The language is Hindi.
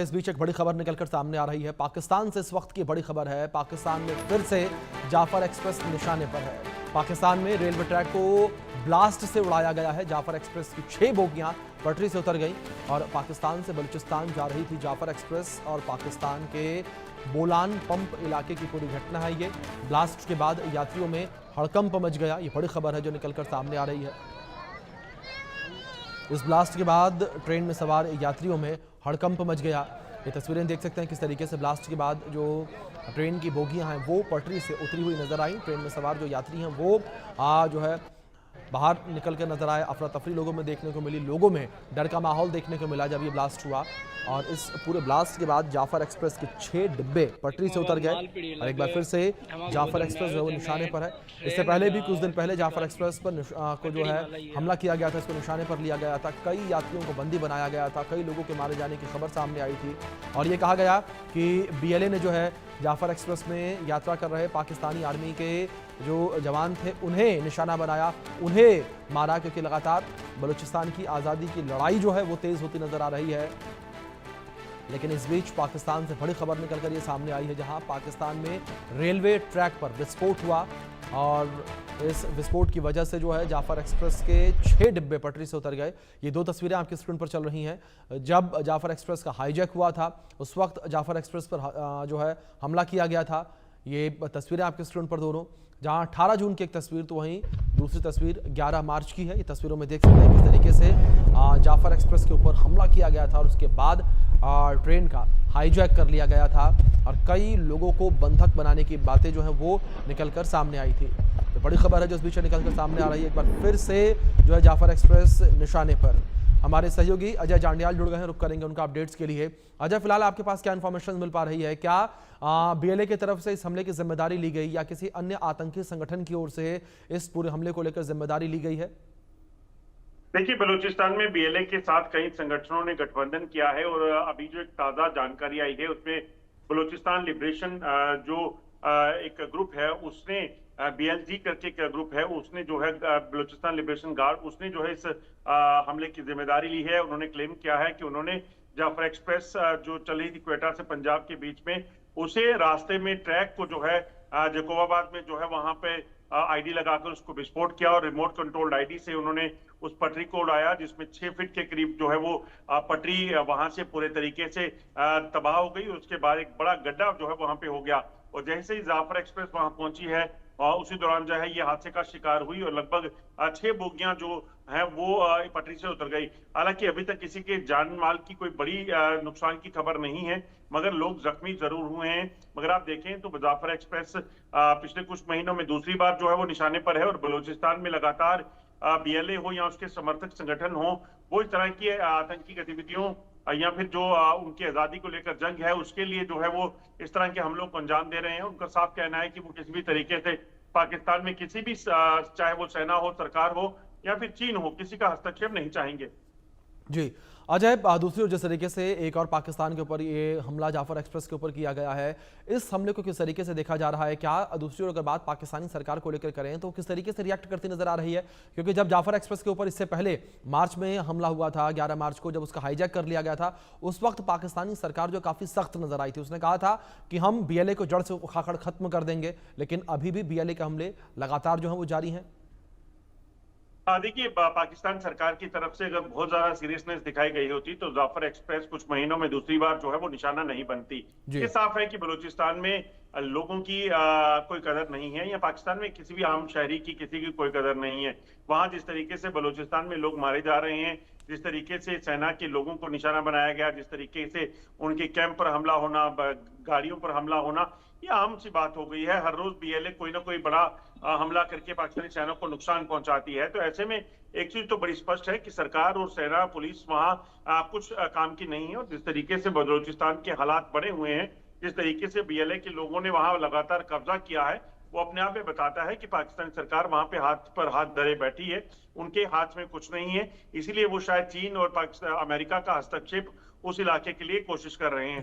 इस बीच एक बड़ी खबर निकलकर सामने आ रही है। पाकिस्तान से इस वक्त की बड़ी खबर है। पाकिस्तान में फिर से जाफर एक्सप्रेस निशाने पर है। पाकिस्तान में रेलवे ट्रैक को ब्लास्ट से उड़ाया गया है। जाफर एक्सप्रेस की 6 बोगियां पटरी से उतर गई और पाकिस्तान से बलूचिस्तान जा रही थी जाफर एक्सप्रेस और पाकिस्तान के बोलान पंप इलाके की पूरी घटना है ये। ब्लास्ट के बाद यात्रियों में हड़कंप मच गया। ये बड़ी खबर है जो निकलकर सामने आ रही है। इस ब्लास्ट के बाद ट्रेन में सवार यात्रियों में हड़कंप मच गया। ये तस्वीरें देख सकते हैं किस तरीके से ब्लास्ट के बाद जो ट्रेन की बोगियां हैं वो पटरी से उतरी हुई नजर आई। ट्रेन में सवार जो यात्री हैं वो जो है बाहर निकल कर नजर आए। अफरा तफरी लोगों में देखने को मिली, लोगों में डर का माहौल देखने को मिला जब ये ब्लास्ट हुआ। और इस पूरे ब्लास्ट के बाद जाफर एक्सप्रेस के 6 डिब्बे पटरी से उतर गए और एक बार फिर से जाफर एक्सप्रेस जो है वो निशाने पर है। इससे पहले भी कुछ दिन पहले जाफर एक्सप्रेस पर को जो है हमला किया गया था, इसको निशाने पर लिया गया था। कई यात्रियों को बंदी बनाया गया था, कई लोगों के मारे जाने की खबर सामने आई थी और ये कहा गया कि BLA ने जो है जाफर एक्सप्रेस में यात्रा कर रहे पाकिस्तानी आर्मी के जो जवान थे उन्हें निशाना बनाया, उन्हें मारा, क्योंकि लगातार बलूचिस्तान की आज़ादी की लड़ाई जो है वो तेज़ होती नजर आ रही है। लेकिन इस बीच पाकिस्तान से बड़ी खबर निकलकर ये सामने आई है जहां पाकिस्तान में रेलवे ट्रैक पर विस्फोट हुआ और इस विस्फोट की वजह से जो है जाफर एक्सप्रेस के 6 डिब्बे पटरी से उतर गए। ये 2 तस्वीरें आपकी स्क्रीन पर चल रही हैं। जब जाफर एक्सप्रेस का हाईजैक हुआ था उस वक्त जाफर एक्सप्रेस पर जो है हमला किया गया था। ये तस्वीरें आपकी स्क्रीन पर दोनों, जहां 18 जून की एक तस्वीर तो वहीं दूसरी तस्वीर 11 मार्च की है। ये तस्वीरों में देख सकते हैं किस तरीके से जाफर एक्सप्रेस के ऊपर हमला किया गया था और उसके बाद ट्रेन का हाईजैक कर लिया गया था और कई लोगों को बंधक बनाने की बातें जो है वो निकलकर सामने आई थी। तो बड़ी खबर है जो इस बीच निकलकर सामने आ रही है। एक बार फिर से जो है जाफर एक्सप्रेस निशाने पर। हमारे सहयोगी अजय जांडियाल जुड़ गए हैं, रुक करेंगे उनका अपडेट्स के लिए। अजय, फिलहाल आपके पास क्या इन्फॉर्मेशन मिल पा रही है? क्या BLA की तरफ से इस हमले की जिम्मेदारी ली गई या किसी अन्य आतंकी संगठन की ओर से इस पूरे हमले को लेकर जिम्मेदारी ली गई है? देखिए, बलूचिस्तान में BLA के साथ कई संगठनों ने गठबंधन किया है और अभी जो एक ताजा जानकारी आई है उसमें बलूचिस्तान लिबरेशन जो एक ग्रुप है उसने BLG करके एक ग्रुप है, उसने जो है बलूचिस्तान लिबरेशन गार्ड, उसने जो है इस हमले की जिम्मेदारी ली है। उन्होंने क्लेम किया है कि उन्होंने जाफर एक्सप्रेस जो चल रही थी क्वेटा से पंजाब के बीच में, उसे रास्ते में ट्रैक को जो है जकोबाबाद में जो है वहां पे ID लगाकर उसको विस्फोट किया और रिमोट कंट्रोल्ड ID से उन्होंने उस पटरी को उड़ाया जिसमें 6 फीट के करीब जो है वो पटरी वहां से पूरे तरीके से तबाह हो गई। उसके बाद एक बड़ा गड्ढा जो है वहां पे हो गया और जैसे ही जाफर एक्सप्रेस वहां पहुंची है उसी दौरान जो है ये हादसे का शिकार हुई और लगभग 6 बोगियां जो है वो पटरी से उतर गई। हालांकि अभी तक किसी के जान माल की कोई बड़ी नुकसान की खबर नहीं है, मगर लोग जख्मी जरूर हुए हैं। मगर आप देखें तो जाफर एक्सप्रेस पिछले कुछ महीनों में दूसरी बार जो है वो निशाने पर है और बलूचिस्तान में लगातार BLA हो या उसके समर्थक संगठन हो, वो इस तरह की आतंकी गतिविधियों या फिर जो उनकी आजादी को लेकर जंग है उसके लिए जो है वो इस तरह के हमलों को अंजाम दे रहे हैं। उनका साफ कहना है कि वो किसी भी तरीके से पाकिस्तान में किसी भी चाहे वो सेना हो, सरकार हो या फिर चीन हो, किसी का हस्तक्षेप नहीं चाहेंगे। जी अजय, दूसरी ओर जिस तरीके से एक और पाकिस्तान के ऊपर ये हमला जाफर एक्सप्रेस के ऊपर किया गया है, इस हमले को किस तरीके से देखा जा रहा है? क्या दूसरी ओर अगर बात पाकिस्तानी सरकार को लेकर करें तो किस तरीके से रिएक्ट करती नजर आ रही है? क्योंकि जब जाफर एक्सप्रेस के ऊपर इससे पहले मार्च में हमला हुआ था, 11 मार्च को जब उसका हाईजैक कर लिया गया था, उस वक्त पाकिस्तानी सरकार जो काफी सख्त नजर आई थी। उसने कहा था कि हम BLA को जड़ से उखाड़ खत्म कर देंगे, लेकिन अभी भी BLA के हमले लगातार जो है वो जारी हैं। देखिए, पाकिस्तान सरकार की तरफ से अगर बहुत ज्यादा सीरियसनेस दिखाई गई होती तो जाफर एक्सप्रेस कुछ महीनों में दूसरी बार जो है वो निशाना नहीं बनती। ये साफ है कि बलूचिस्तान में लोगों की कोई कदर नहीं है या पाकिस्तान में किसी भी आम शहरी की किसी की कोई कदर नहीं है। वहां जिस तरीके से बलूचिस्तान में लोग मारे जा रहे हैं, जिस तरीके से सेना के लोगों को निशाना बनाया गया, जिस तरीके से उनके कैंप पर हमला होना, गाड़ियों पर हमला होना, ये आम सी बात हो गई है। हर रोज BLA कोई ना कोई बड़ा हमला करके पाकिस्तानी सेना को नुकसान पहुंचाती है। तो ऐसे में एक चीज तो बड़ी स्पष्ट है कि सरकार और सेना पुलिस वहां कुछ काम की नहीं है और जिस तरीके से बलूचिस्तान के हालात बने हुए हैं, जिस तरीके से BLA के लोगों ने वहां लगातार कब्जा किया है, वो अपने आप में बताता है कि पाकिस्तान सरकार वहां पे हाथ पर हाथ धरे बैठी है, उनके हाथ में कुछ नहीं है। इसीलिए वो शायद चीन और पाकिस्तान अमेरिका का हस्तक्षेप उस इलाके के लिए कोशिश कर रहे हैं।